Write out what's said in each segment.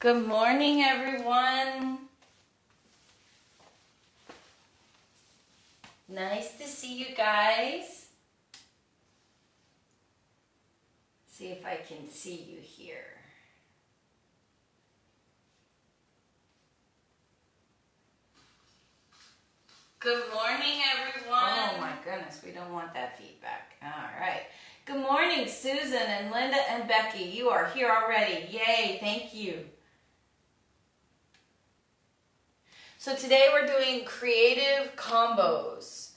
Good morning, everyone. Nice to see you guys. See if I can see you here. Good morning, everyone. Oh my goodness, we don't want that feedback. All right. Good morning, Susan and Linda and Becky. You are here already. Yay, thank you. So today we're doing creative combos.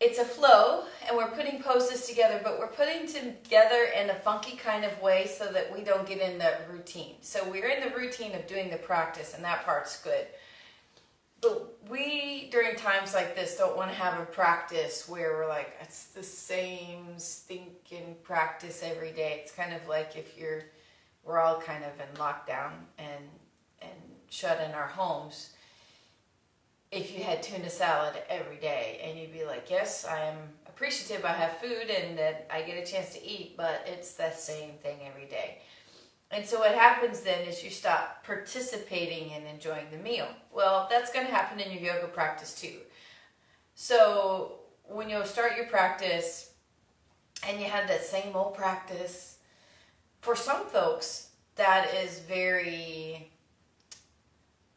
It's a flow, and we're putting poses together, but we're putting together in a funky kind of way so that we don't get in the routine. So we're in the routine of doing the practice, and that part's good. But we, during times like this, don't want to have a practice where we're like, it's the same stinking practice every day. It's kind of like if we're all kind of in lockdown and shut in our homes. If you had tuna salad every day and you'd be like, yes, I am appreciative I have food and that I get a chance to eat, but it's the same thing every day. And so what happens then is you stop participating and enjoying the meal. Well, that's going to happen in your yoga practice too. So when you start your practice and you have that same old practice, for some folks that is very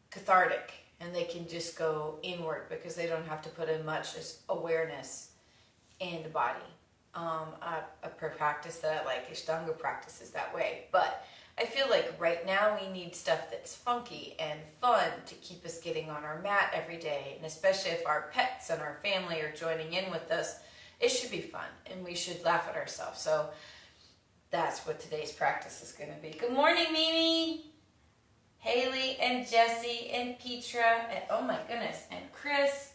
cathartic. And they can just go inward because they don't have to put in much awareness in the body. A practice that I like, Ashtanga practice, is that way. But I feel like right now we need stuff that's funky and fun to keep us getting on our mat every day. And especially if our pets and our family are joining in with us, it should be fun and we should laugh at ourselves. So that's what today's practice is going to be. Good morning, Mimi. Haley and Jesse and Petra and oh my goodness, and Chris.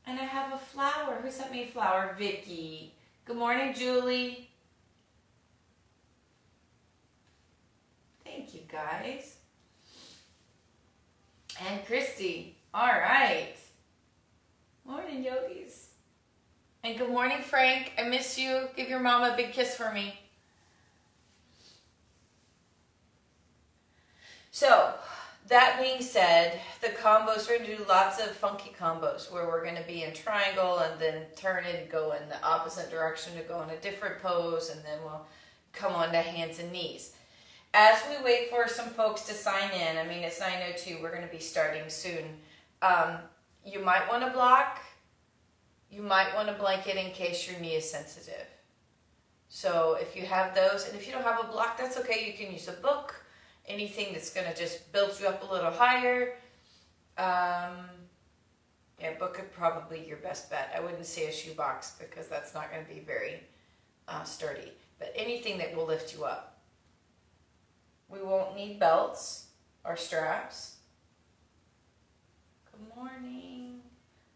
And I have a flower. Who sent me a flower? Vicky. Good morning, Julie. Thank you, guys. And Christy. All right. Morning, yogis. And good morning, Frank. I miss you. Give your mom a big kiss for me. So, that being said, the combos, we're going to do lots of funky combos where we're going to be in triangle and then turn it and go in the opposite direction to go in a different pose, and then we'll come on to hands and knees. As we wait for some folks to sign in, I mean, it's 9:02, we're going to be starting soon. You might want to block, you might want a blanket in case your knee is sensitive. So if you have those, and if you don't have a block, that's okay, you can use a book. Anything that's going to just build you up a little higher. Book is probably your best bet. I wouldn't say a shoebox because that's not going to be very sturdy. But anything that will lift you up. We won't need belts or straps. Good morning.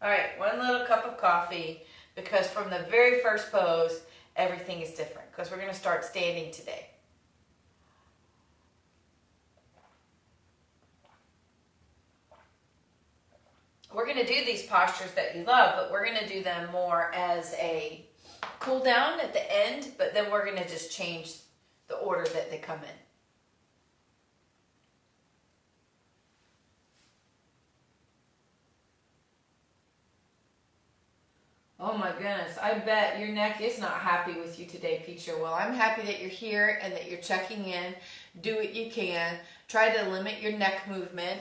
All right, one little cup of coffee because from the very first pose, everything is different because we're going to start standing today. We're going to do these postures that you love, but we're going to do them more as a cool down at the end, but then we're going to just change the order that they come in. Oh my goodness, I bet your neck is not happy with you today, Petra. Well, I'm happy that you're here and that you're checking in. Do what you can. Try to limit your neck movement.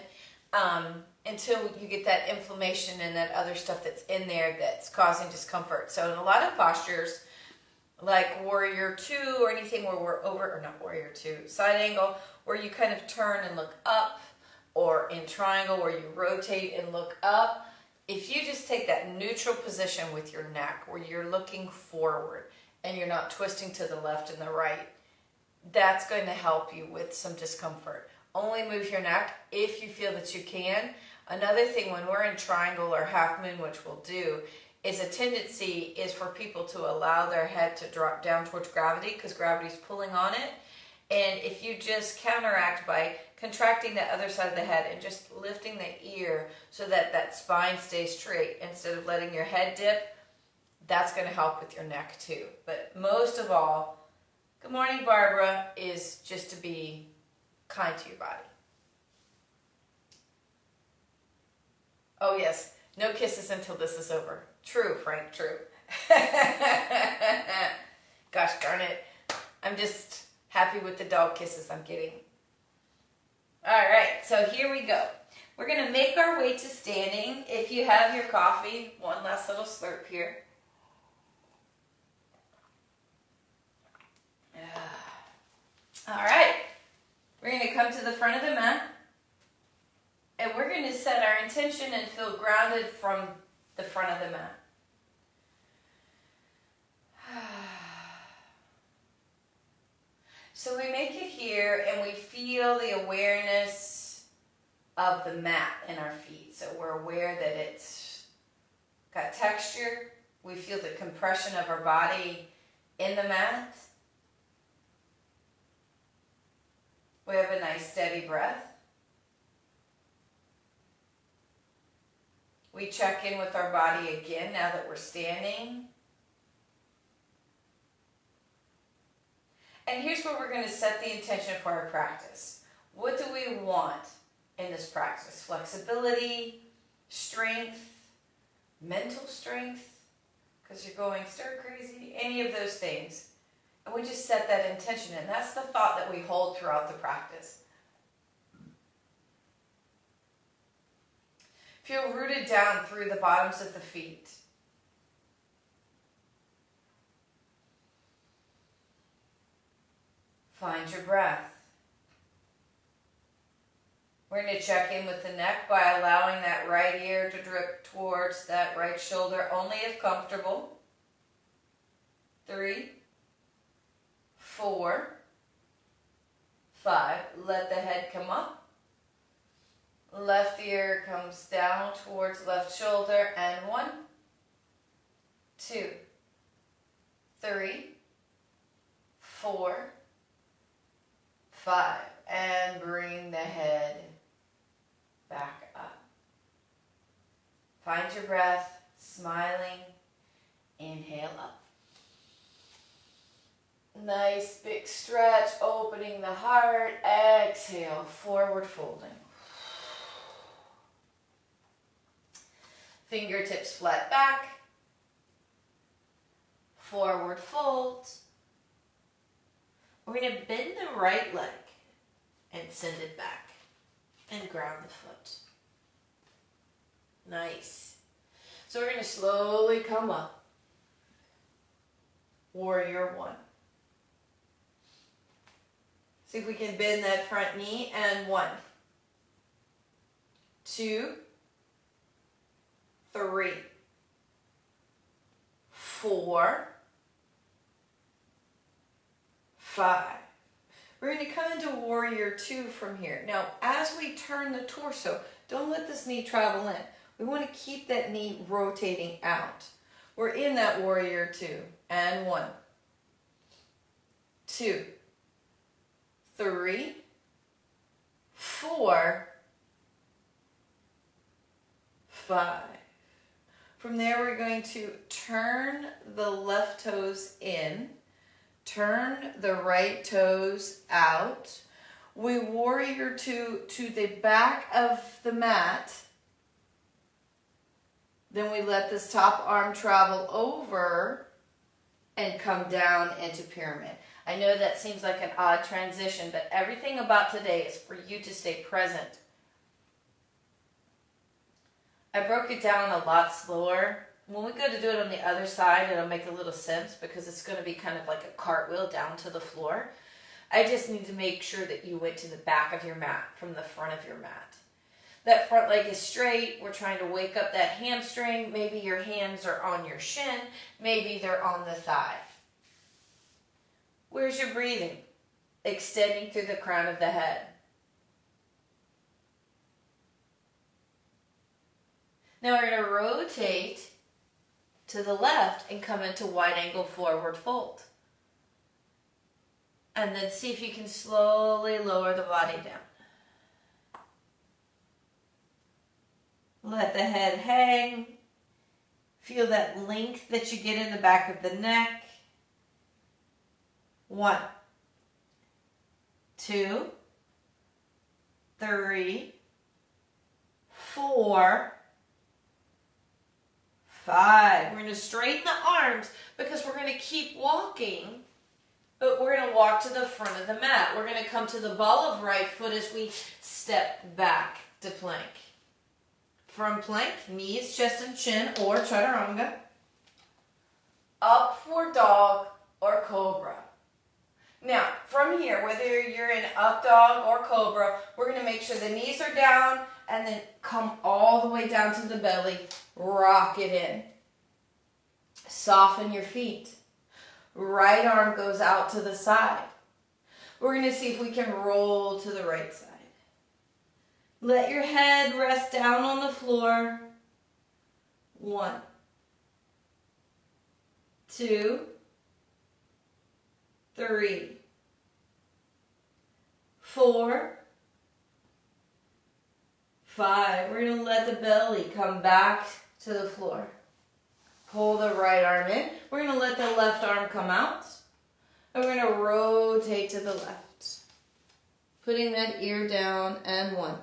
Until you get that inflammation and that other stuff that's in there that's causing discomfort. So in a lot of postures, like Warrior 2 or anything where we're over, or not Warrior 2, side angle, where you kind of turn and look up, or in triangle where you rotate and look up, if you just take that neutral position with your neck where you're looking forward and you're not twisting to the left and the right, that's going to help you with some discomfort. Only move your neck if you feel that you can. Another thing, when we're in triangle or half moon, which we'll do, is a tendency is for people to allow their head to drop down towards gravity because gravity's pulling on it. And if you just counteract by contracting the other side of the head and just lifting the ear so that that spine stays straight instead of letting your head dip, that's going to help with your neck too. But most of all, good morning, Barbara, is just to be kind to your body. Oh yes, no kisses until this is over. True, Frank, true. Gosh darn it. I'm just happy with the dog kisses I'm getting. All right, so here we go. We're gonna make our way to standing. If you have your coffee, one last little slurp here. All right, we're gonna come to the front of the mat, and we're gonna set our intention and feel grounded from the front of the mat. So we make it here, and we feel the awareness of the mat in our feet. So we're aware that it's got texture. We feel the compression of our body in the mat. We have a nice steady breath. We check in with our body again now that we're standing. And here's where we're going to set the intention for our practice. What do we want in this practice? Flexibility, strength, mental strength, because you're going stir crazy, any of those things. And we just set that intention, and that's the thought that we hold throughout the practice. Feel rooted down through the bottoms of the feet. Find your breath. We're going to check in with the neck by allowing that right ear to drip towards that right shoulder, only if comfortable. 3, 4, 5. Let the head come up. Left ear comes down towards left shoulder. And 1, 2, 3, 4, 5. And bring the head back up. Find your breath, smiling. Inhale up. Nice big stretch, opening the heart. Exhale, forward folding. Fingertips flat back. Forward fold. We're going to bend the right leg and send it back and ground the foot. Nice. So we're going to slowly come up. Warrior 1. See if we can bend that front knee. And 1, 2, 3, 4, 5. We're going to come into Warrior 2 from here. Now, as we turn the torso, don't let this knee travel in. We want to keep that knee rotating out. We're in that Warrior 2. And 1, 2, 3, 4, 5. From there, we're going to turn the left toes in, turn the right toes out. We Warrior 2 to the back of the mat. Then we let this top arm travel over and come down into pyramid. I know that seems like an odd transition, but everything about today is for you to stay present. I broke it down a lot slower. When we go to do it on the other side, it'll make a little sense because it's going to be kind of like a cartwheel down to the floor. I just need to make sure that you went to the back of your mat from the front of your mat. That front leg is straight. We're trying to wake up that hamstring. Maybe your hands are on your shin. Maybe they're on the thigh. Where's your breathing? Extending through the crown of the head. Now we're going to rotate to the left and come into wide angle forward fold. And then see if you can slowly lower the body down. Let the head hang. Feel that length that you get in the back of the neck. 1, 2, 3, 4, 5. We're going to straighten the arms because we're going to keep walking, but we're going to walk to the front of the mat. We're going to come to the ball of right foot as we step back to plank. From plank, knees, chest, and chin, or chaturanga. Upward dog or cobra. Now, from here, whether you're in up dog or cobra, we're going to make sure the knees are down and then come all the way down to the belly. Rock it in. Soften your feet. Right arm goes out to the side. We're going to see if we can roll to the right side. Let your head rest down on the floor. 1, 2, 3, 4, 5. We're going to let the belly come back to the floor. Pull the right arm in. We're going to let the left arm come out. And we're going to rotate to the left. Putting that ear down, and 1,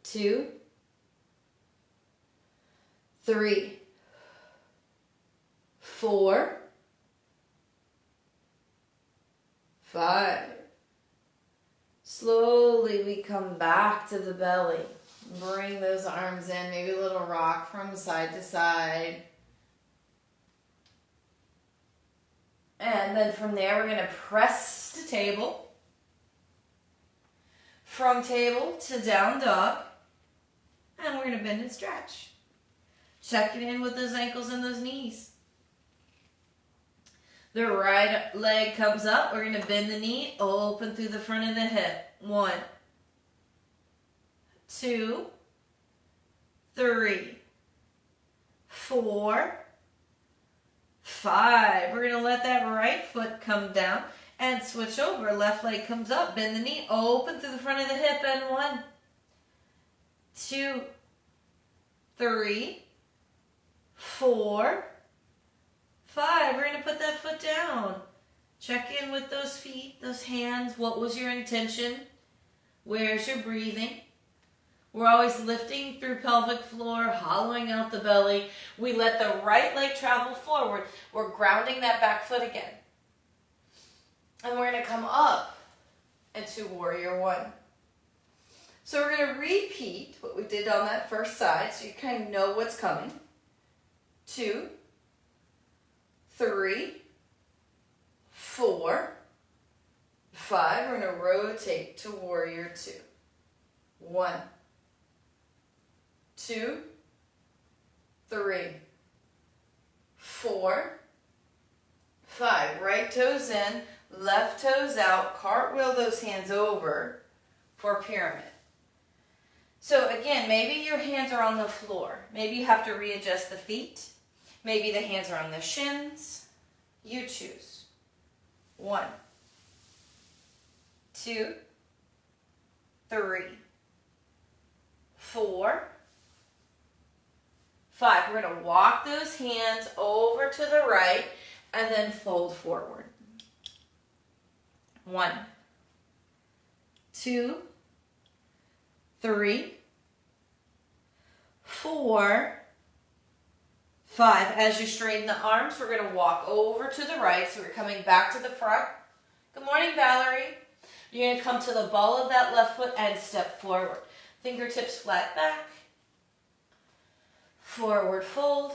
2, 3, 4, 5. Slowly we come back to the belly. Bring those arms in, maybe a little rock from side to side. And then from there we're going to press to table. From table to down dog. And we're going to bend and stretch. Checking in with those ankles and those knees. The right leg comes up. We're going to bend the knee, open through the front of the hip. 1, 2, 3, 4, 5. We're going to let that right foot come down and switch over. Left leg comes up, bend the knee, open through the front of the hip, and 1, 2, 3, 4, 5. We're going to put that foot down. Check in with those feet, those hands. What was your intention? Where's your breathing? We're always lifting through pelvic floor, hollowing out the belly. We let the right leg travel forward. We're grounding that back foot again. And we're going to come up into warrior 1. So we're going to repeat what we did on that first side so you kind of know what's coming. 2, 3, 4, 5. We're going to rotate to warrior 2. 1, 2, 3, 4, 5. Right toes in, left toes out. Cartwheel those hands over for pyramid. So again, maybe your hands are on the floor. Maybe you have to readjust the feet. Maybe the hands are on the shins. You choose. 1, 2, 3, 4, 5. We're going to walk those hands over to the right and then fold forward. 1, 2, 3, 4, 5. As you straighten the arms, we're going to walk over to the right. So we're coming back to the front. Good morning, Valerie. You're going to come to the ball of that left foot and step forward. Fingertips flat back. Forward fold.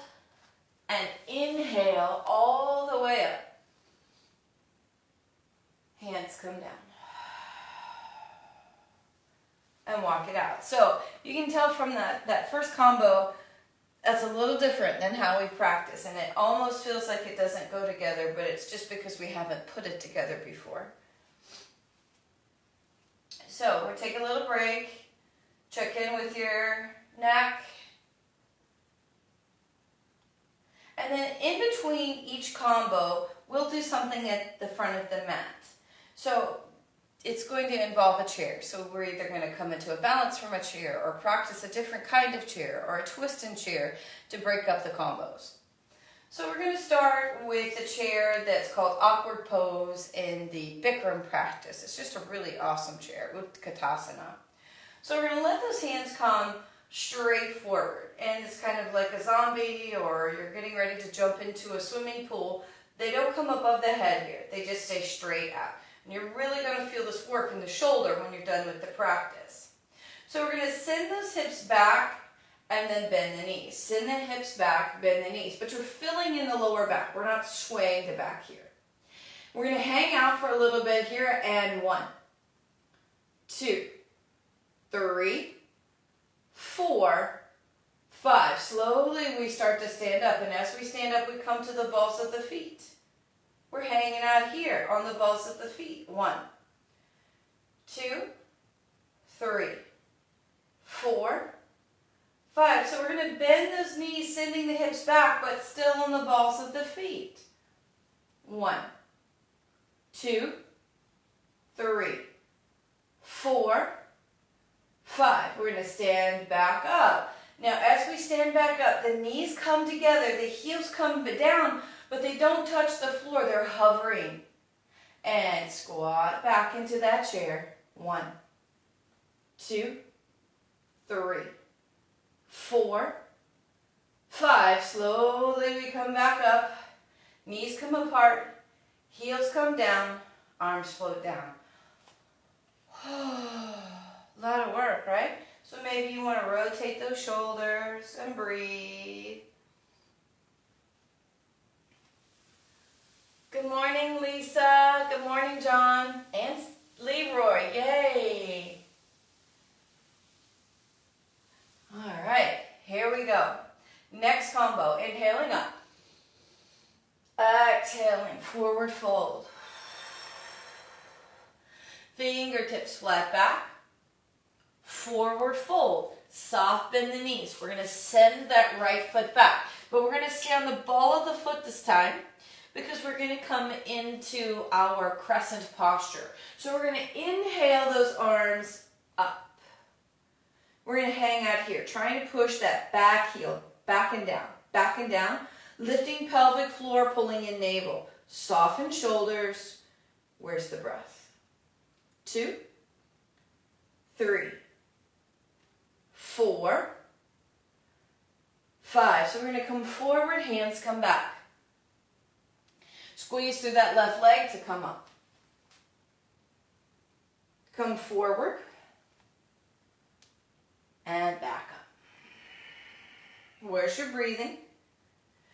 And inhale all the way up. Hands come down. And walk it out. So you can tell from that first combo, that's a little different than how we practice. And it almost feels like it doesn't go together, but it's just because we haven't put it together before. So we'll take a little break. Check in with your neck. And then in between each combo, we'll do something at the front of the mat. So it's going to involve a chair. So we're either going to come into a balance from a chair or practice a different kind of chair or a twist in chair to break up the combos. So we're going to start with a chair that's called Awkward Pose in the Bikram practice. It's just a really awesome chair, Utkatasana. So we're going to let those hands come straight forward. And it's kind of like a zombie, or you're getting ready to jump into a swimming pool. They don't come above the head here. They just stay straight out. And you're really going to feel this work in the shoulder when you're done with the practice. So we're going to send those hips back and then bend the knees. Send the hips back, bend the knees. But you're filling in the lower back. We're not swaying the back here. We're going to hang out for a little bit here. And 1, 2, 3, 4, 5. Slowly we start to stand up. And as we stand up, we come to the balls of the feet. We're hanging out here on the balls of the feet. 1, 2, 3, 4, 5. So we're going to bend those knees, sending the hips back, but still on the balls of the feet. 1, 2, 3, 4, 5. We're going to stand back up. Now, as we stand back up, the knees come together, the heels come down, but they don't touch the floor. They're hovering. And squat back into that chair. 1, 2, 3, 4, 5. Slowly we come back up. Knees come apart. Heels come down. Arms float down. A lot of work, right? So maybe you want to rotate those shoulders and breathe. Good morning, Lisa. Good morning, John. And Leroy. Yay. All right, here we go. Next combo. Inhaling up. Exhaling. Forward fold. Fingertips flat back. Forward fold. Soft bend the knees. We're going to send that right foot back. But we're going to stay on the ball of the foot this time, because we're going to come into our crescent posture. So we're going to inhale those arms up. We're going to hang out here, trying to push that back heel back and down, lifting pelvic floor, pulling in navel. Soften shoulders. Where's the breath? 2, 3, 4, 5. So we're going to come forward, hands come back. Squeeze through that left leg to come up. Come forward and back up. Where's your breathing?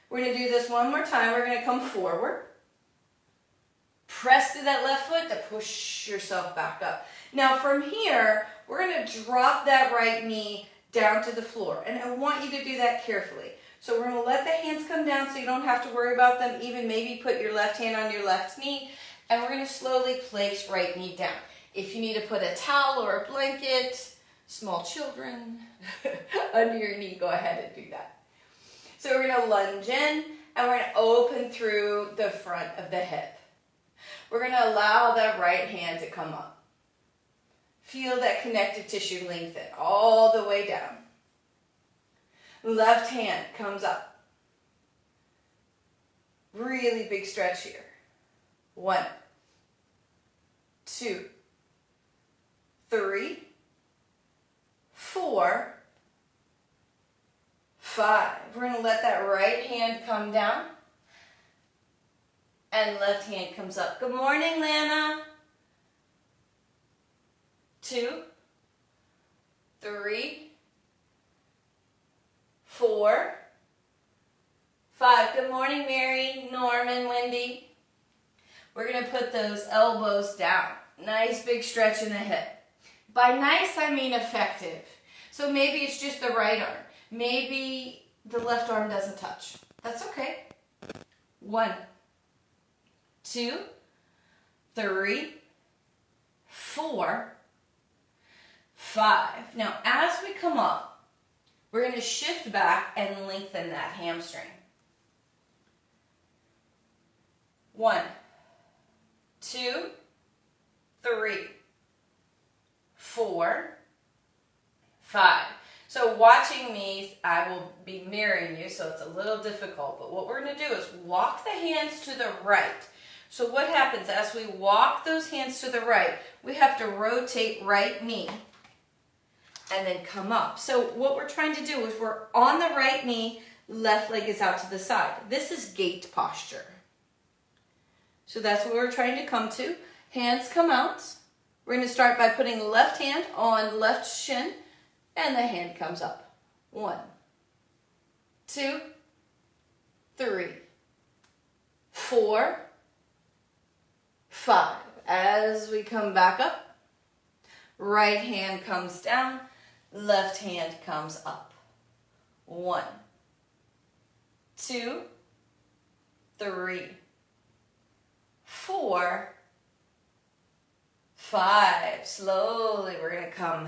We're going to do this one more time. We're going to come forward. Press through that left foot to push yourself back up. Now from here, we're going to drop that right knee down to the floor. And I want you to do that carefully. So we're going to let the hands come down so you don't have to worry about them. Even maybe put your left hand on your left knee. And we're going to slowly place right knee down. If you need to put a towel or a blanket, small children, under your knee, go ahead and do that. So we're going to lunge in, and we're going to open through the front of the hip. We're going to allow that right hand to come up. Feel that connective tissue lengthen all the way down. Left hand comes up. Really big stretch here. 1, 2, 3, 4, 5. We're going to let that right hand come down. And left hand comes up. Good morning, Lana. 2, 3, 4, 5. Good morning, Mary, Norman, Wendy. We're going to put those elbows down. Nice big stretch in the hip. By nice, I mean effective. So maybe it's just the right arm. Maybe the left arm doesn't touch. That's okay. 1, 2, 3, 4, 5. Now, as we come up, we're going to shift back and lengthen that hamstring. 1, 2, 3, 4, 5. So watching me, I will be mirroring you, so it's a little difficult. But what we're going to do is walk the hands to the right. So what happens as we walk those hands to the right, we have to rotate right knee and then come up. So what we're trying to do is we're on the right knee, left leg is out to the side. This is gate posture. So that's what we're trying to come to. Hands come out. We're going to start by putting left hand on left shin, and the hand comes up. 1, 2, 3, 4, 5. As we come back up, right hand comes down, left hand comes up. 1, 2, 3, 4, 5. Slowly, we're going to come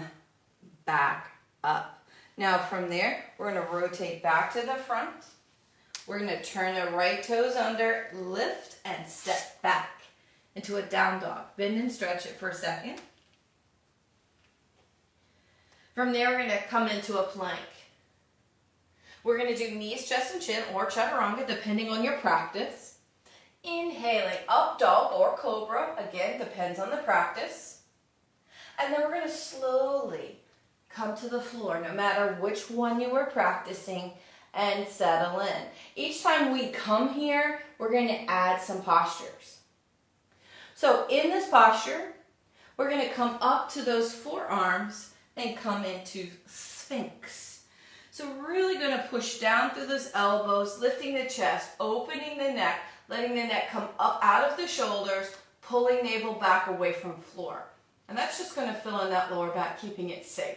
back up. Now from there, we're going to rotate back to the front. We're going to turn the right toes under, lift, and step back into a down dog. Bend and stretch it for a second. From there, we're going to come into a plank. We're going to do knees, chest, and chin, or chaturanga, depending on your practice. Inhaling, up dog or cobra. Again, depends on the practice. And then we're going to slowly come to the floor, no matter which one you were practicing, and settle in. Each time we come here, we're going to add some postures. So in this posture, we're going to come up to those forearms and come into Sphinx. So we're really going to push down through those elbows, lifting the chest, opening the neck, letting the neck come up out of the shoulders, pulling navel back away from floor. And that's just going to fill in that lower back, keeping it safe.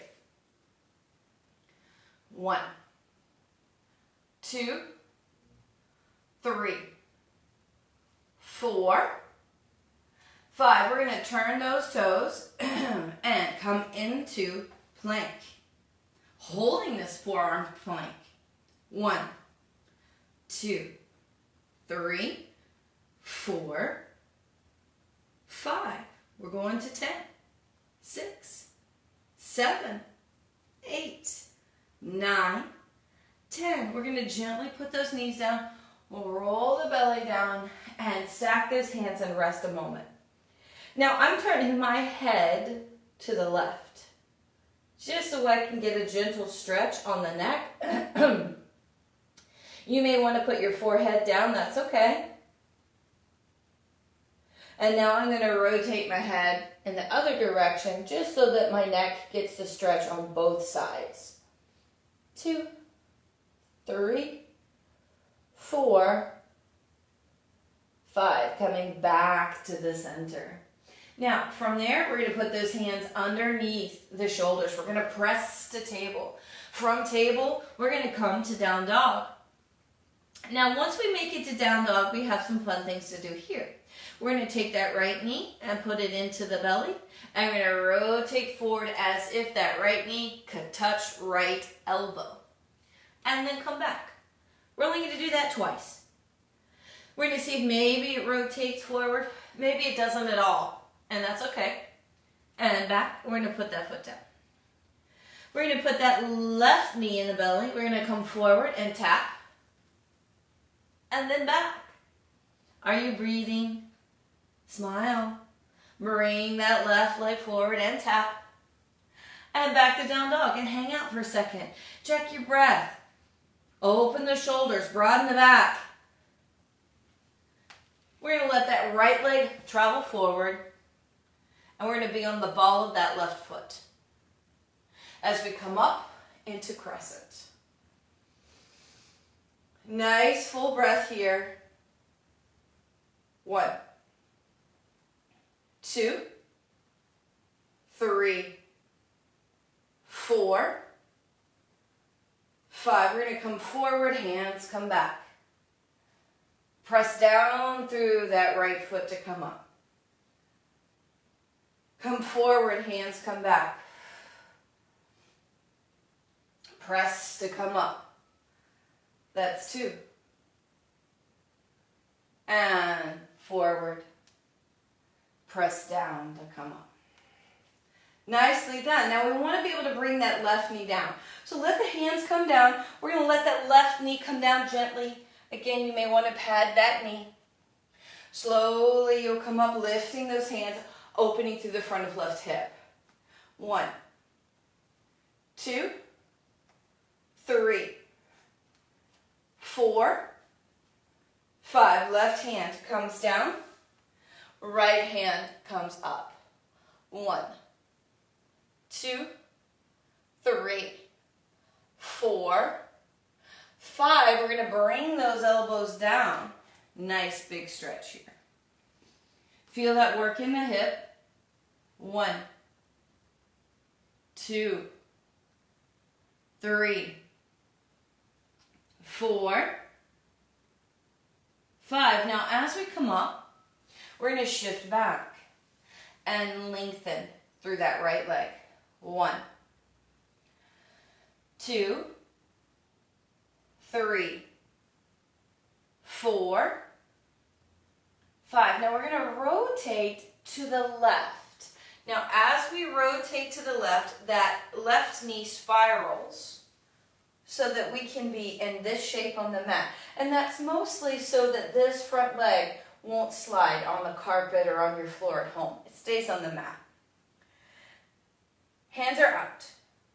1, 2, 3, 4, 5. We're going to turn those toes and come into plank. Holding this forearm plank. 1, 2, 3, 4, 5. We're going to 10, 6, 7, 8, 9, 10. We're going to gently put those knees down. We'll roll the belly down and stack those hands and rest a moment. Now I'm turning my head to the left, just so I can get a gentle stretch on the neck. You may want to put your forehead down, that's okay. And now I'm going to rotate my head in the other direction, just so that my neck gets the stretch on both sides. 2, 3, 4, 5. Coming back to the center. Now, from there, we're going to put those hands underneath the shoulders. We're going to press to table. From table, we're going to come to down dog. Now, once we make it to down dog, we have some fun things to do here. We're going to take that right knee and put it into the belly. And we're going to rotate forward as if that right knee could touch right elbow. And then come back. We're only going to do that twice. We're going to see if maybe it rotates forward. Maybe it doesn't at all. And that's okay. And back, we're going to put that foot down. We're going to put that left knee in the belly. We're going to come forward and tap. And then back. Are you breathing? Smile. Bring that left leg forward and tap. And back to down dog and hang out for a second. Check your breath. Open the shoulders, broaden the back. We're going to let that right leg travel forward. And we're going to be on the ball of that left foot as we come up into crescent. Nice full breath here. 1, 2, 3, 4, 5. We're going to come forward, hands come back. Press down through that right foot to come up. Come forward, hands come back. Press to come up. That's 2. And forward. Press down to come up. Nicely done. Now we want to be able to bring that left knee down. So let the hands come down. We're going to let that left knee come down gently. Again, you may want to pad that knee. Slowly you'll come up, lifting those hands, opening through the front of left hip. 1, 2, 3, 4, 5. Left hand comes down. Right hand comes up. 1, 2, 3, 4, 5. We're going to bring those elbows down. Nice big stretch here. Feel that work in the hip. 1, 2, 3, 4, 5. Now as we come up, we're going to shift back and lengthen through that right leg. 1, 2, 3, 4, 5. Now we're going to rotate to the left. Now as we rotate to the left, that left knee spirals so that we can be in this shape on the mat. And that's mostly so that this front leg won't slide on the carpet or on your floor at home. It stays on the mat. Hands are out.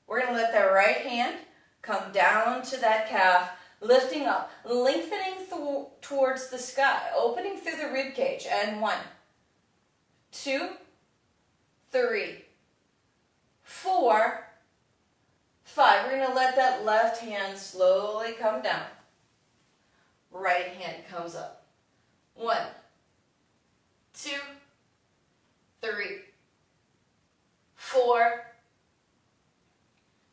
We're going to let that right hand come down to that calf, lifting up, lengthening towards the sky, opening through the rib cage. And 1, 2, 3, 4, 5. We're going to let that left hand slowly come down. Right hand comes up. 1, 2, 3, 4,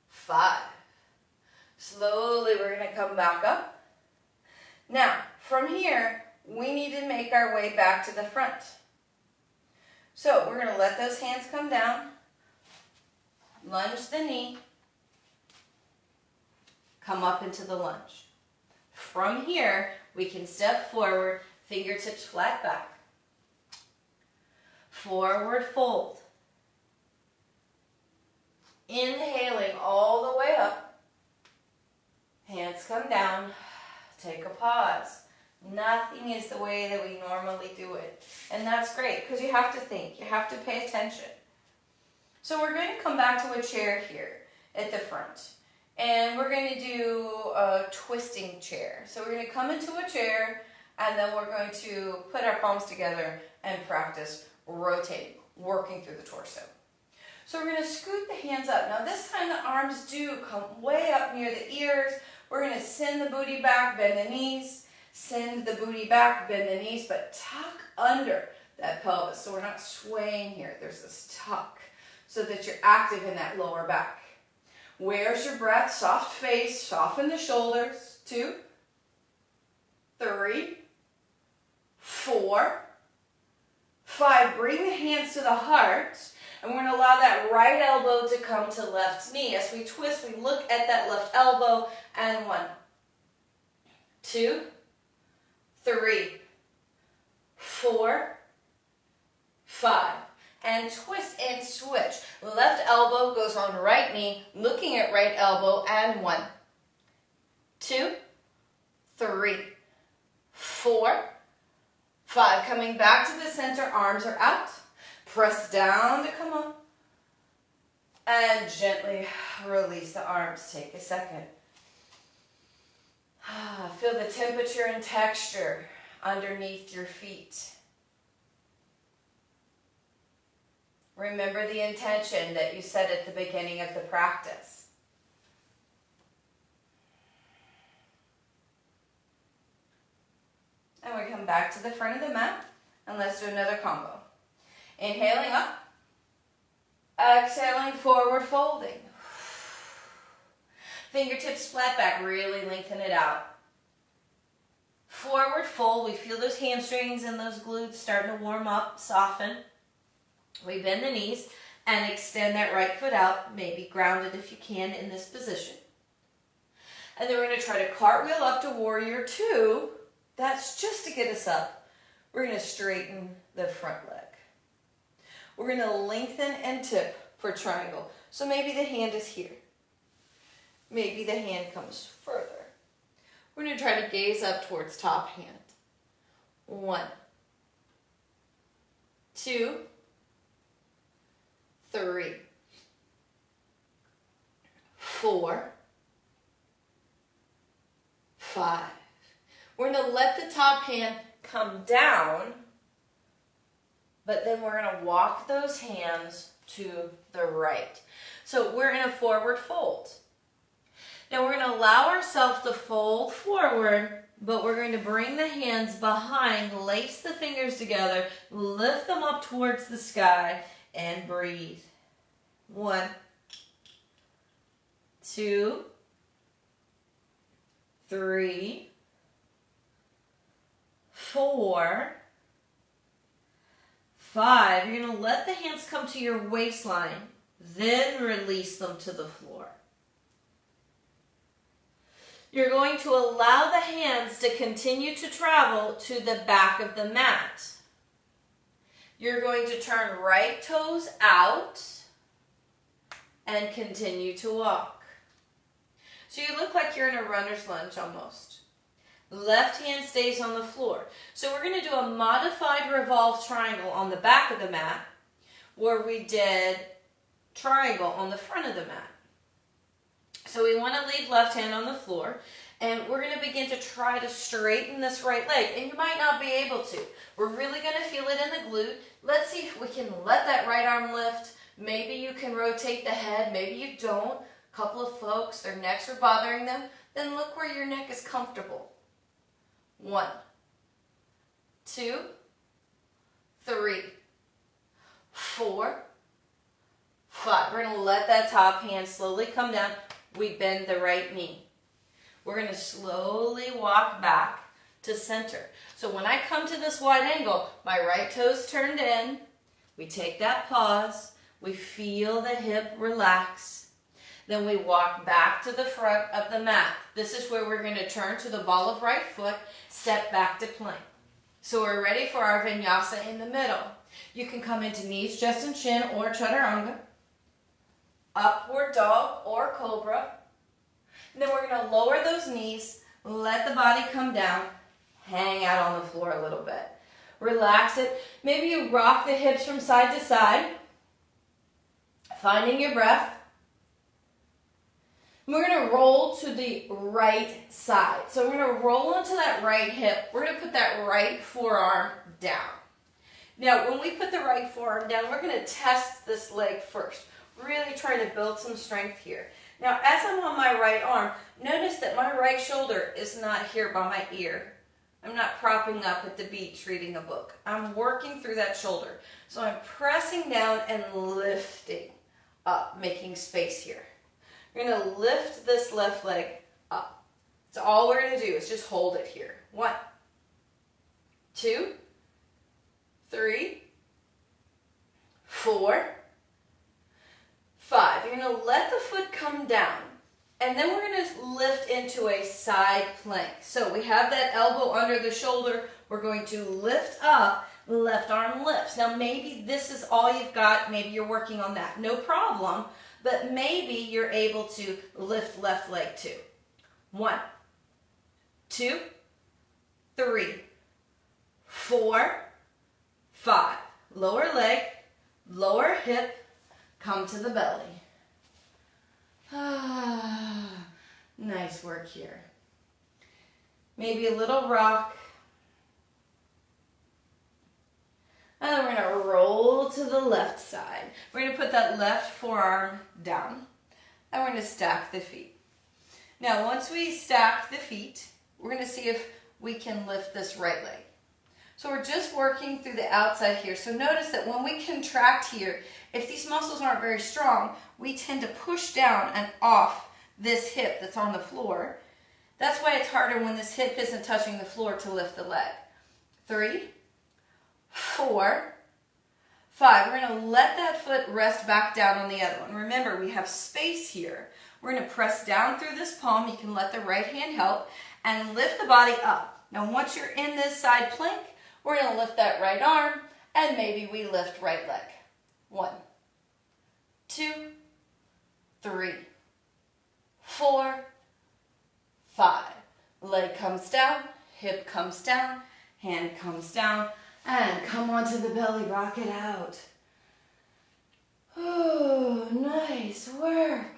5. Slowly we're going to come back up. Now, from here, we need to make our way back to the front. So we're going to let those hands come down, lunge the knee, come up into the lunge. From here, we can step forward, fingertips flat back. Forward fold. Inhaling all the way up. Hands come down. Take a pause. Nothing is the way that we normally do it. And that's great because you have to think. You have to pay attention. So we're going to come back to a chair here at the front. And we're going to do a twisting chair. So we're going to come into a chair and then we're going to put our palms together and practice rotating, working through the torso. So we're going to scoot the hands up. Now this time the arms do come way up near the ears. We're going to send the booty back, bend the knees. Send the booty back, bend the knees, but tuck under that pelvis. So we're not swaying here. There's this tuck so that you're active in that lower back. Where's your breath? Soft face, soften the shoulders. 2, 3, 4, 5. Bring the hands to the heart. And we're going to allow that right elbow to come to left knee. As we twist, we look at that left elbow. And 1, 2, 3, 4, 5. And twist and switch. Left elbow goes on right knee, looking at right elbow. And 1, 2, 3, 4, 5. Coming back to the center, arms are out. Press down to come up. And gently release the arms. Take a second. Feel the temperature and texture underneath your feet. Remember the intention that you set at the beginning of the practice. And we come back to the front of the mat and let's do another combo. Inhaling up, exhaling, forward folding. Fingertips flat back, really lengthen it out. Forward fold, we feel those hamstrings and those glutes starting to warm up, soften. We bend the knees and extend that right foot out, maybe grounded if you can in this position. And then we're going to try to cartwheel up to warrior 2. That's just to get us up. We're going to straighten the front leg. We're going to lengthen and tip for triangle. So maybe the hand is here. Maybe the hand comes further. We're going to try to gaze up towards top hand. 1, 2, 3, 4, 5. We're going to let the top hand come down, but then we're going to walk those hands to the right. So we're in a forward fold. Now we're going to allow ourselves to fold forward, but we're going to bring the hands behind, lace the fingers together, lift them up towards the sky, and breathe. 1, 2, 3, 4, 5. You're going to let the hands come to your waistline, then release them to the floor. You're going to allow the hands to continue to travel to the back of the mat. You're going to turn right toes out and continue to walk. So you look like you're in a runner's lunge almost. Left hand stays on the floor. So we're going to do a modified revolve triangle on the back of the mat where we did triangle on the front of the mat. So we want to leave left hand on the floor, and we're going to begin to try to straighten this right leg, and you might not be able to. We're really going to feel it in the glute. Let's see if we can let that right arm lift. Maybe you can rotate the head, maybe you don't. A couple of folks, their necks are bothering them. Then look where your neck is comfortable. 1, 2, 3, 4, 5. We're going to let that top hand slowly come down. We bend the right knee. We're going to slowly walk back to center. So when I come to this wide angle, my right toe's turned in. We take that pause. We feel the hip relax. Then we walk back to the front of the mat. This is where we're going to turn to the ball of right foot, step back to plank. So we're ready for our vinyasa in the middle. You can come into knees, chest, and chin, or chaturanga. Upward dog or cobra. And then we're going to lower those knees, let the body come down, hang out on the floor a little bit. Relax it. Maybe you rock the hips from side to side, finding your breath. And we're going to roll to the right side. So we're going to roll into that right hip. We're going to put that right forearm down. Now, when we put the right forearm down, we're going to test this leg first. Really trying to build some strength here. Now, as I'm on my right arm, notice that my right shoulder is not here by my ear. I'm not propping up at the beach reading a book. I'm working through that shoulder. So I'm pressing down and lifting up, making space here. We're going to lift this left leg up. That's all we're going to do is just hold it here. 1, 2, 3, 4, 5. You're going to let the foot come down, and then we're going to lift into a side plank. So we have that elbow under the shoulder. We're going to lift up, left arm lifts. Now maybe this is all you've got. Maybe you're working on that. No problem, but maybe you're able to lift left leg too. 1, 2, 3, 4, 5. Lower leg, lower hip, come to the belly. Nice work here. Maybe a little rock. And then we're going to roll to the left side. We're going to put that left forearm down. And we're going to stack the feet. Now, once we stack the feet, we're going to see if we can lift this right leg. So we're just working through the outside here. So notice that when we contract here, if these muscles aren't very strong, we tend to push down and off this hip that's on the floor. That's why it's harder when this hip isn't touching the floor to lift the leg. 3, 4, 5. We're going to let that foot rest back down on the other one. Remember, we have space here. We're going to press down through this palm. You can let the right hand help and lift the body up. Now, once you're in this side plank, we're going to lift that right arm, and maybe we lift right leg. 1, 2, 2, 3, 4, 5. Leg comes down, hip comes down, hand comes down, and come onto the belly, rock it out. Oh, nice work.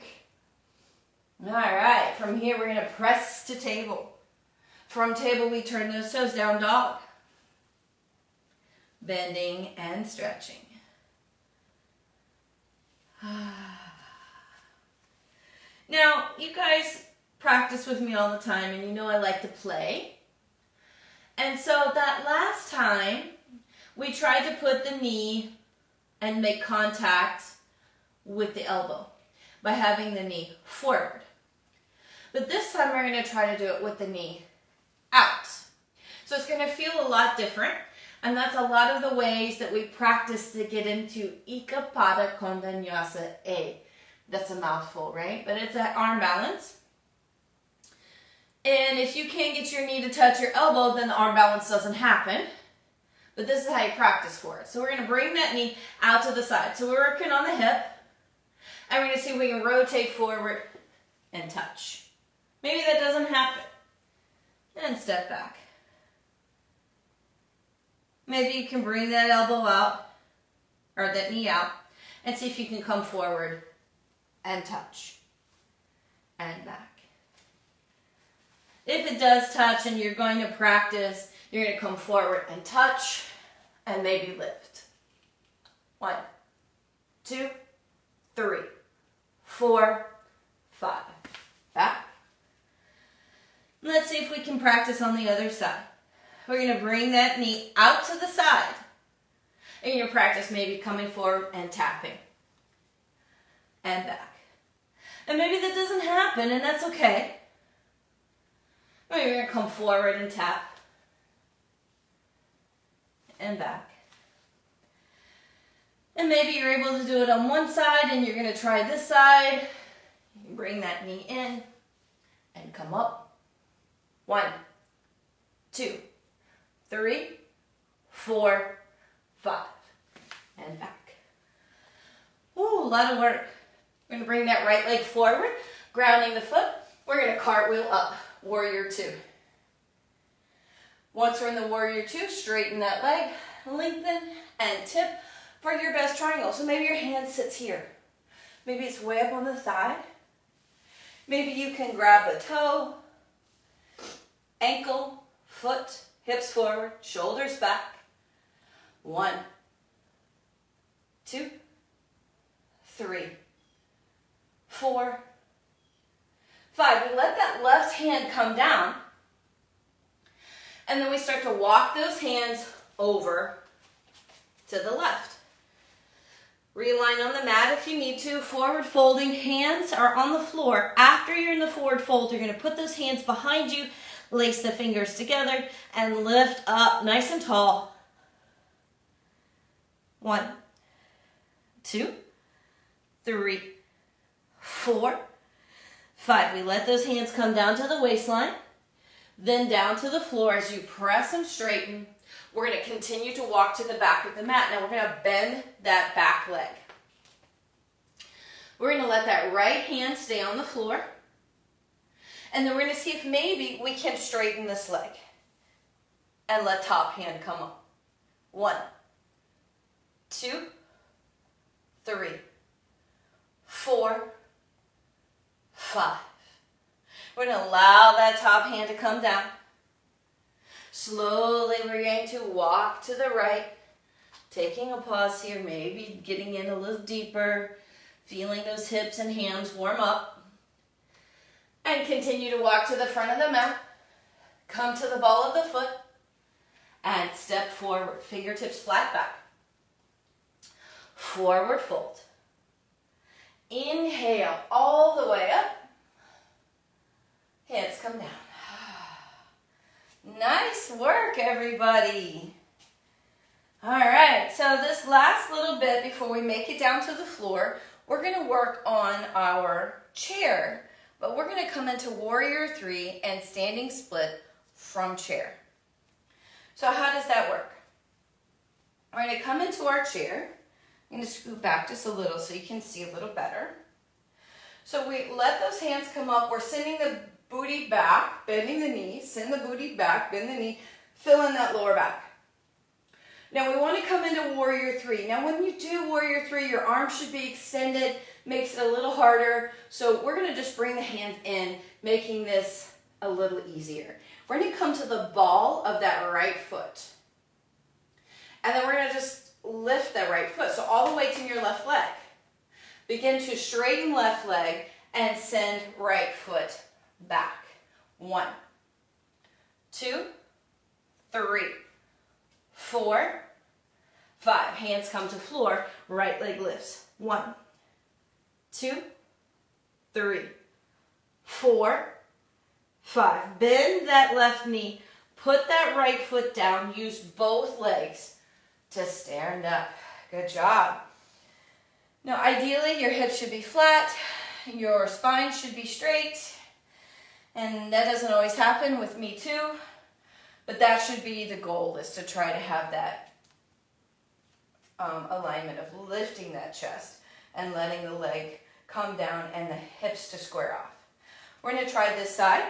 All right, from here we're gonna press to table. From table we turn those toes, down dog. Bending and stretching. Now, you guys practice with me all the time, and you know I like to play. And so that last time, we tried to put the knee and make contact with the elbow by having the knee forward. But this time we're going to try to do it with the knee out. So it's going to feel a lot different, and that's a lot of the ways that we practice to get into Ika Pada Konda Nyasa A. That's a mouthful, right? But it's that arm balance. And if you can't get your knee to touch your elbow, then the arm balance doesn't happen. But this is how you practice for it. So we're going to bring that knee out to the side. So we're working on the hip. And we're going to see if we can rotate forward and touch. Maybe that doesn't happen. And step back. Maybe you can bring that elbow out, or that knee out, and see if you can come forward and touch. And back. If it does touch and you're going to practice, you're going to come forward and touch and maybe lift. 1, 2, 3, 4, 5. Back. Let's see if we can practice on the other side. We're going to bring that knee out to the side. And you're going to practice maybe coming forward and tapping. And back. And maybe that doesn't happen, and that's okay. Or you're going to come forward and tap. And back. And maybe you're able to do it on one side, and you're going to try this side. You bring that knee in and come up. 1, 2, 3, 4, 5. And back. Ooh, a lot of work. We're going to bring that right leg forward, grounding the foot. We're going to cartwheel up, warrior 2. Once we're in the warrior 2, straighten that leg, lengthen, and tip for your best triangle. So maybe your hand sits here. Maybe it's way up on the thigh. Maybe you can grab a toe, ankle, foot, hips forward, shoulders back. 1, 2, 3, 4, 5. We let that left hand come down, and then we start to walk those hands over to the left. Realign on the mat if you need to. Forward folding, hands are on the floor. After you're in the forward fold, you're going to put those hands behind you, lace the fingers together, and lift up nice and tall. 1, 2, 3, 4, 5. We let those hands come down to the waistline, then down to the floor as you press and straighten. We're going to continue to walk to the back of the mat. Now we're going to bend that back leg. We're going to let that right hand stay on the floor. And then we're going to see if maybe we can straighten this leg. And let top hand come up. 1, 2, 3, 4, 5. We're going to allow that top hand to come down. Slowly we're going to walk to the right, taking a pause here, maybe getting in a little deeper, feeling those hips and hands warm up. And continue to walk to the front of the mat, come to the ball of the foot, and step forward, fingertips flat back. Forward fold. Inhale all the way up. Hands come down. Nice work, everybody. All right, so this last little bit before we make it down to the floor, we're going to work on our chair, but we're going to come into warrior 3 and standing split from chair. So how does that work? We're going to come into our chair. I'm going to scoot back just a little so you can see a little better. So we let those hands come up. We're sending the booty back, bending the knee. Send the booty back, bend the knee. Fill in that lower back. Now we want to come into warrior three. Now when you do warrior three, your arms should be extended, makes it a little harder. So we're going to just bring the hands in, making this a little easier. We're going to come to the ball of that right foot. And then we're going to just lift that right foot. So all the weight's in your left leg. Begin to straighten left leg and send right foot back. 1, 2, 3, 4, 5. Hands come to floor. Right leg lifts. 1, 2, 3, 4, 5. Bend that left knee. Put that right foot down. Use both legs to stand up. Good job. Now, ideally, your hips should be flat. Your spine should be straight. And that doesn't always happen with me too. But that should be the goal, is to try to have that alignment of lifting that chest and letting the leg come down and the hips to square off. We're going to try this side.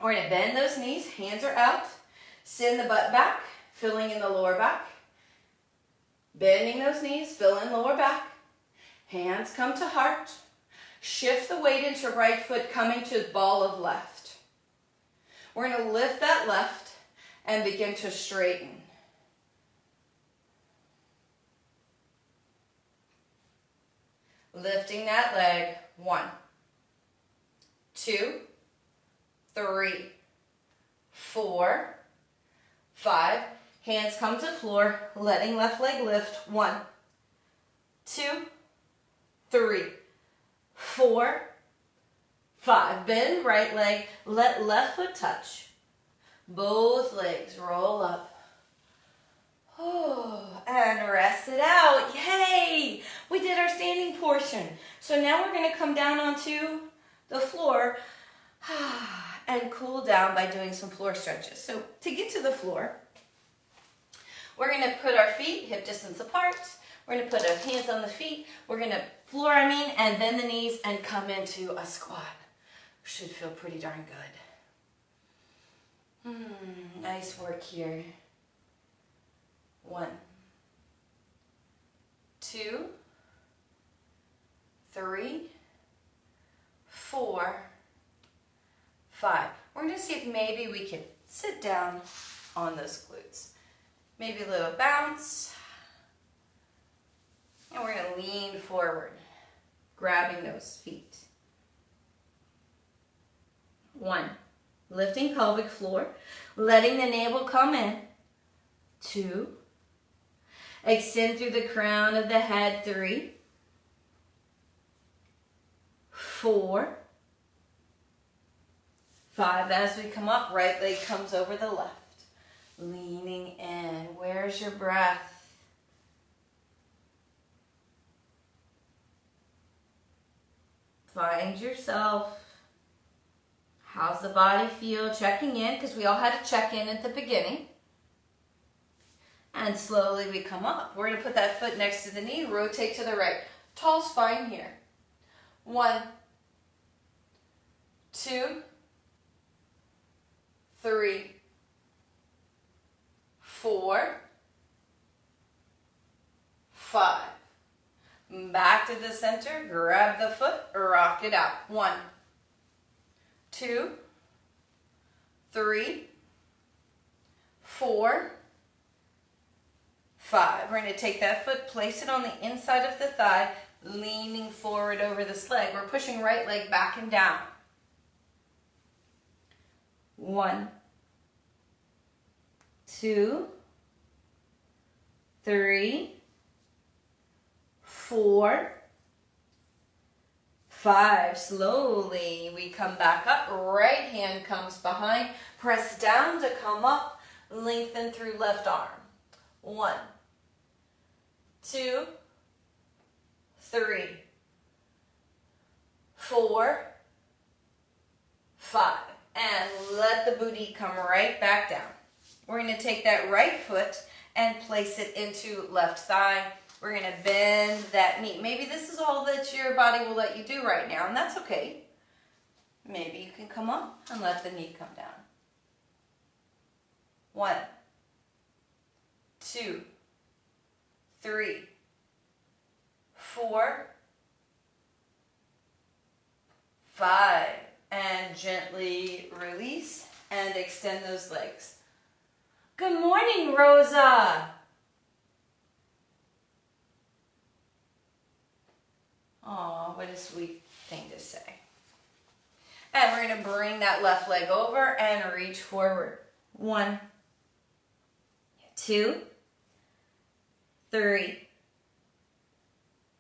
We're going to bend those knees, hands are out, send the butt back, filling in the lower back. Bending those knees, fill in lower back. Hands come to heart. Shift the weight into right foot, coming to ball of left. We're going to lift that left and begin to straighten. Lifting that leg. 1, 2, 3, 4, 5. Hands come to floor, letting left leg lift. 1, 2, 3, 4, 5. Bend right leg, let left foot touch. Both legs roll up. Oh, and rest it out. Yay! We did our standing portion. So now we're going to come down onto the floor and cool down by doing some floor stretches. So to get to the floor, we're going to put our feet hip distance apart. We're going to put our hands on the feet. We're going to and bend the knees and come into a squat. Should feel pretty darn good. Nice work here. 1, 2, 3, 4, 5. We're going to see if maybe we can sit down on those glutes. Maybe a little bounce. And we're going to lean forward, grabbing those feet. 1, lifting pelvic floor, letting the navel come in. 2, extend through the crown of the head. 3, 4, 5. As we come up, right leg comes over the left. Leaning in. Where's your breath? Find yourself. How's the body feel? Checking in, because we all had to check in at the beginning. And slowly we come up. We're going to put that foot next to the knee, rotate to the right. Tall spine here. 1, 2, 3, 4, 5. Back to the center, grab the foot, rock it out. 1, 2, 3, 4, 5. We're going to take that foot, place it on the inside of the thigh, leaning forward over this leg. We're pushing right leg back and down. 1, 2, 3, 4, 5. Slowly we come back up. Right hand comes behind. Press down to come up. Lengthen through left arm. 1, 2, 3, 4, 5. And let the booty come right back down. We're going to take that right foot and place it into left thigh. We're gonna bend that knee. Maybe this is all that your body will let you do right now, and that's okay. Maybe you can come up and let the knee come down. 1, 2, 3, 4, 5. And gently release and extend those legs. Good morning, Rosa. Aw, what a sweet thing to say. And we're going to bring that left leg over and reach forward. 1, 2, 3,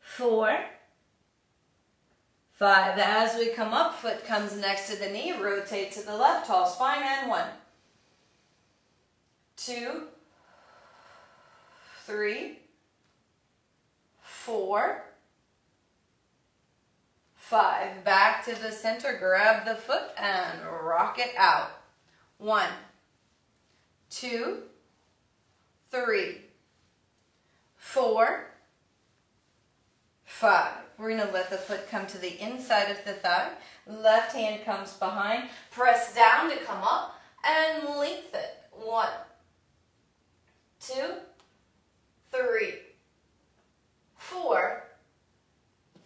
4, 5. As we come up, foot comes next to the knee, rotate to the left, tall spine, and 1, 2, 3, 4, 5. Back to the center, grab the foot and rock it out. 1, 2, 3, 4, 5. We're going to let the foot come to the inside of the thigh. Left hand comes behind. Press down to come up and lengthen. 1, 2, 3, 4,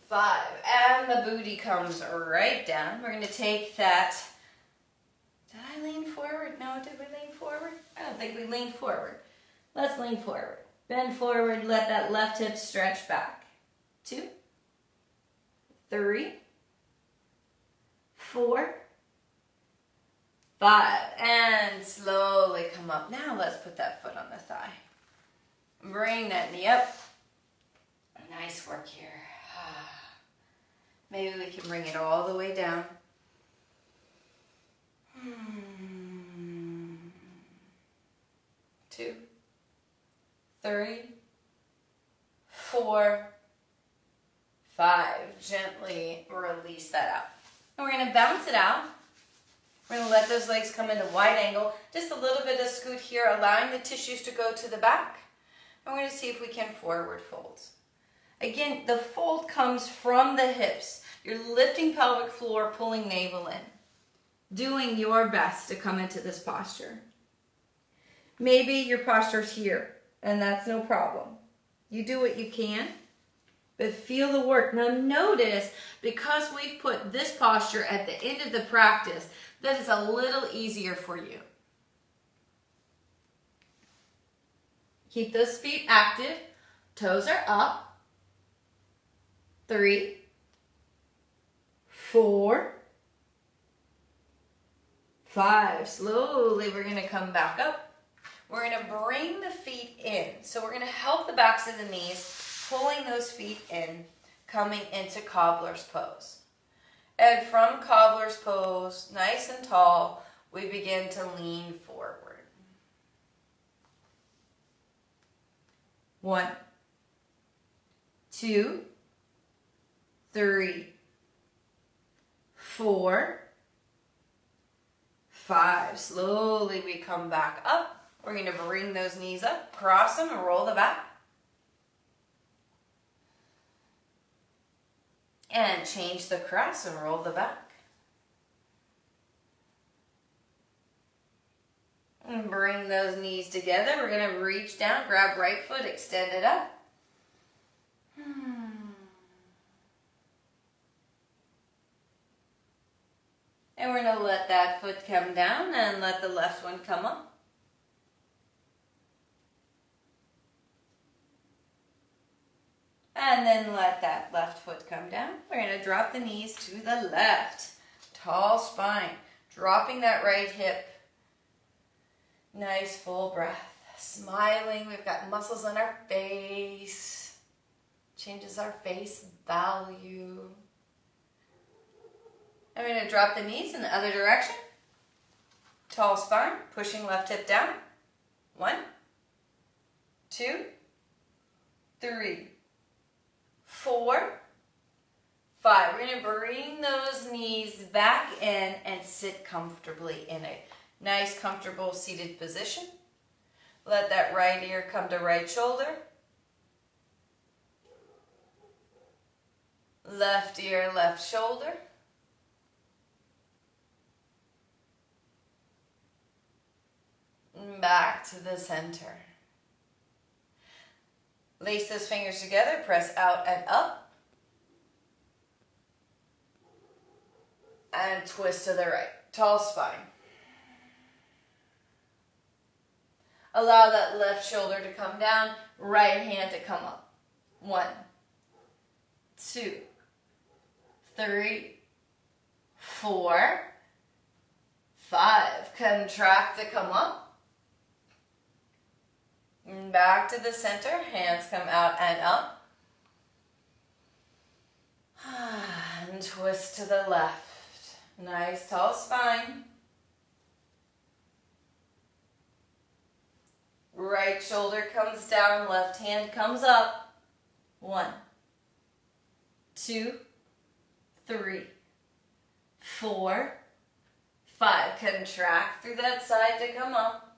5. And the booty comes right down. We're going to take that. Did I lean forward? No, did we lean forward? I don't think we leaned forward. Let's lean forward. Bend forward. Let that left hip stretch back. 2, 3, 4, 5. And slowly come up. Now let's put that foot on the thigh. Bring that knee up. Nice work here. Maybe we can bring it all the way down. 2, 3, 4, 5. Gently release that out. And we're going to bounce it out. We're going to let those legs come into wide angle. Just a little bit of scoot here, allowing the tissues to go to the back. And we're going to see if we can forward fold. Again, the fold comes from the hips. You're lifting pelvic floor, pulling navel in. Doing your best to come into this posture. Maybe your posture's here, and that's no problem. You do what you can, but feel the work. Now notice, because we've put this posture at the end of the practice, that is a little easier for you. Keep those feet active. Toes are up. 3, 4, 5. Slowly, we're going to come back up. We're going to bring the feet in. So we're going to help the backs of the knees, pulling those feet in, coming into cobbler's pose. And from cobbler's pose, nice and tall, we begin to lean forward. 1, 2, 3, 4, 5. Slowly we come back up. We're going to bring those knees up, cross them, and roll the back. And change the cross and roll the back. And bring those knees together. We're going to reach down, grab right foot, extend it up. And we're going to let that foot come down and let the left one come up. And then let that left foot come down. We're going to drop the knees to the left. Tall spine. Dropping that right hip. Nice full breath. Smiling. We've got muscles on our face. Changes our face value. I'm going to drop the knees in the other direction. Tall spine. Pushing left hip down. 1, 2, 3, 4, 5. We're going to bring those knees back in and sit comfortably in a nice, comfortable seated position. Let that right ear come to right shoulder. Left ear, left shoulder. Back to the center. Lace those fingers together, press out and up. And twist to the right. Tall spine. Allow that left shoulder to come down, right hand to come up. 1, 2, 3, 4, 5. Contract to come up. Back to the center, hands come out and up. And twist to the left. Nice tall spine. Right shoulder comes down, left hand comes up. 1, 2, 3, 4, 5. Contract through that side to come up.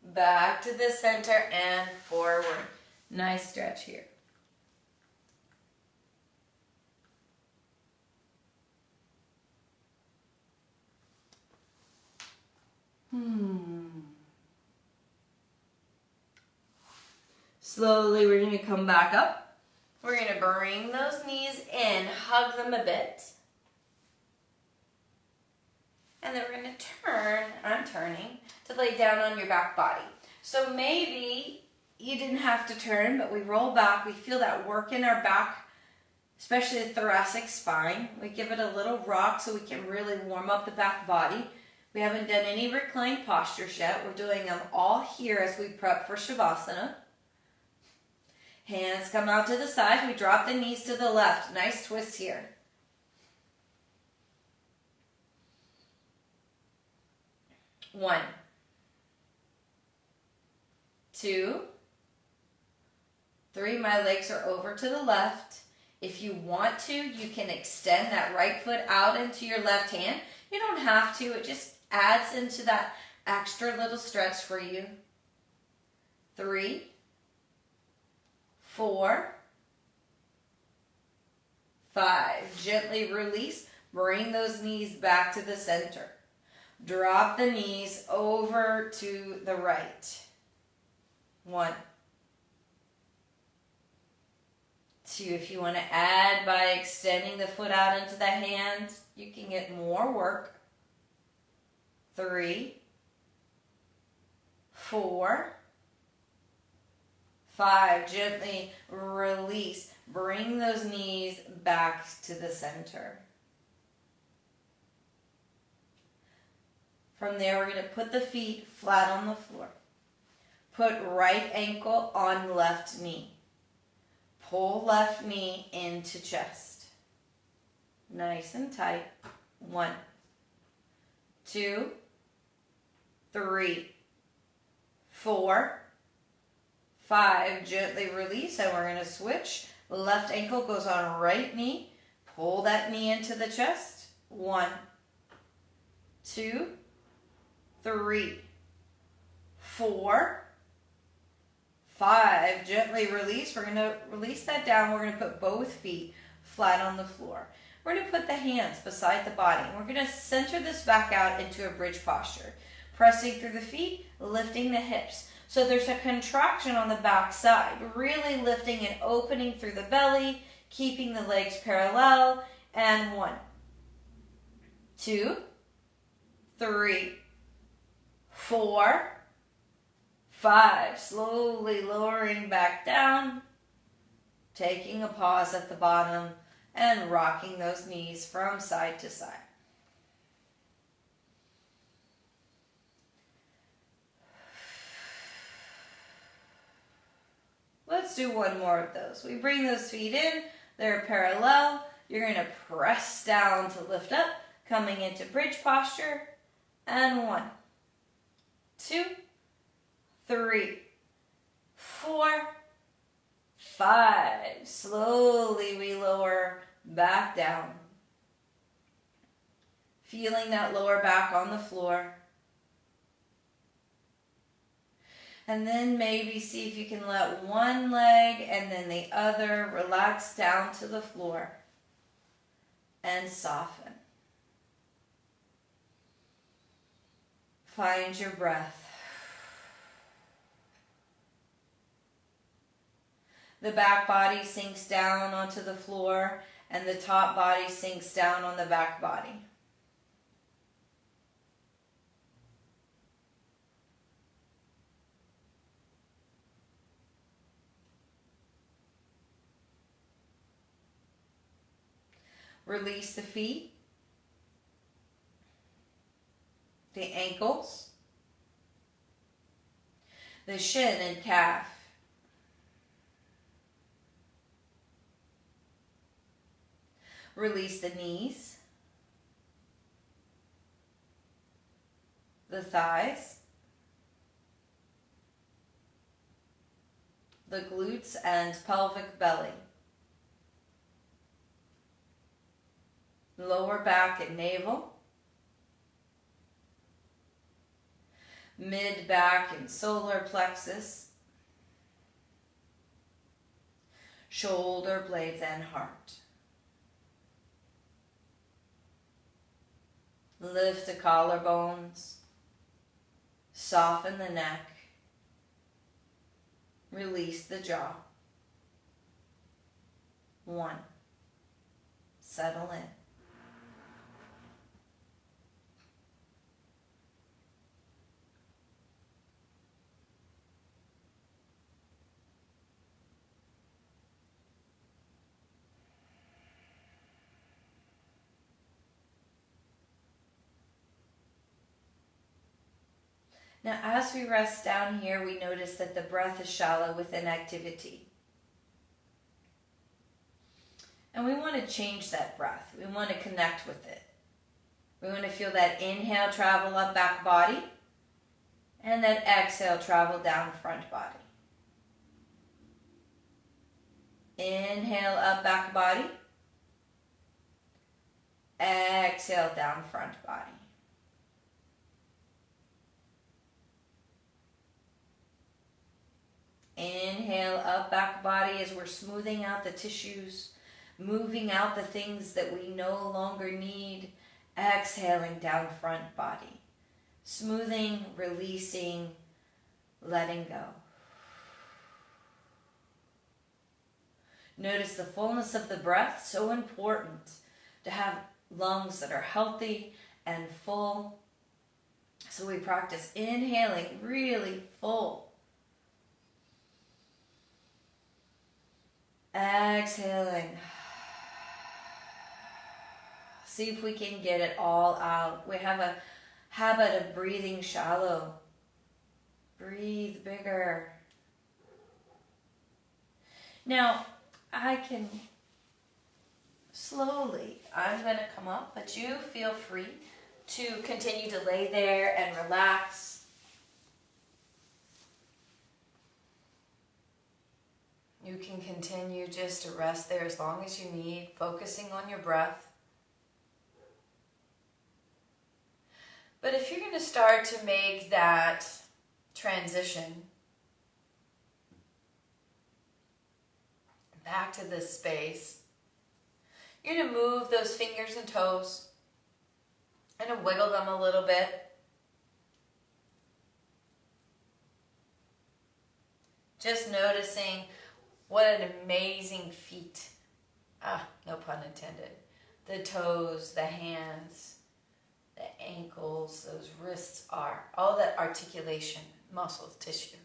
Back to the center and forward. Nice stretch here. Slowly we're going to come back up. We're going to bring those knees in, hug them a bit. And then we're going to turn, I'm turning, to lay down on your back body. So maybe you didn't have to turn, but we roll back. We feel that work in our back, especially the thoracic spine. We give it a little rock so we can really warm up the back body. We haven't done any reclined postures yet. We're doing them all here as we prep for Shavasana. Hands come out to the side. We drop the knees to the left. Nice twist here. 1, 2, 3. My legs are over to the left. If you want to, you can extend that right foot out into your left hand. You don't have to. It just adds into that extra little stretch for you. 3, 4, 5. Gently release. Bring those knees back to the center. Drop the knees over to the right. 1, 2. If you want to add by extending the foot out into the hand, you can get more work. 3, 4, 5. Gently release. Bring those knees back to the center. From there, we're going to put the feet flat on the floor. Put right ankle on left knee. Pull left knee into chest. Nice and tight. 1, 2, 3, 4, 5. Gently release, and we're going to switch. Left ankle goes on right knee. Pull that knee into the chest. 1, 2, 3, 4, 5. Gently release. We're going to release that down. We're going to put both feet flat on the floor. We're going to put the hands beside the body. We're going to center this back out into a bridge posture. Pressing through the feet, lifting the hips. So there's a contraction on the back side. Really lifting and opening through the belly, keeping the legs parallel. And 1, 2, 3, 4, 5. Slowly lowering back down. Taking a pause at the bottom and rocking those knees from side to side. Let's do one more of those. We bring those feet in. They're parallel. You're going to press down to lift up, coming into bridge posture. And 1, 2, 3, 4, 5. Slowly we lower back down. Feeling that lower back on the floor. And then maybe see if you can let one leg and then the other relax down to the floor and soften. Find your breath. The back body sinks down onto the floor and the top body sinks down on the back body. Release the feet, the ankles, the shin and calf. Release the knees, the thighs, the glutes and pelvic belly. Lower back and navel, mid back and solar plexus, shoulder blades and heart. Lift the collarbones, soften the neck, release the jaw. 1, settle in. Now, as we rest down here, we notice that the breath is shallow with inactivity. And we want to change that breath. We want to connect with it. We want to feel that inhale travel up back body and that exhale travel down front body. Inhale up back body. Exhale down front body. Inhale up back body as we're smoothing out the tissues, moving out the things that we no longer need. Exhaling down front body. Smoothing, releasing, letting go. Notice the fullness of the breath, so important to have lungs that are healthy and full. So we practice inhaling really full. Exhaling. See if we can get it all out. We have a habit of breathing shallow. Breathe bigger. Now, I'm going to come up, but you feel free to continue to lay there and relax. You can continue just to rest there as long as you need, focusing on your breath. But if you're going to start to make that transition back to this space, you're going to move those fingers and toes and wiggle them a little bit. Just noticing what an amazing feat, no pun intended, the toes, the hands, the ankles, those wrists are, all that articulation, muscles, tissue.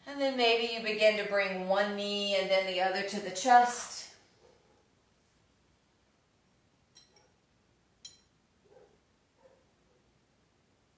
And then maybe you begin to bring one knee and then the other to the chest.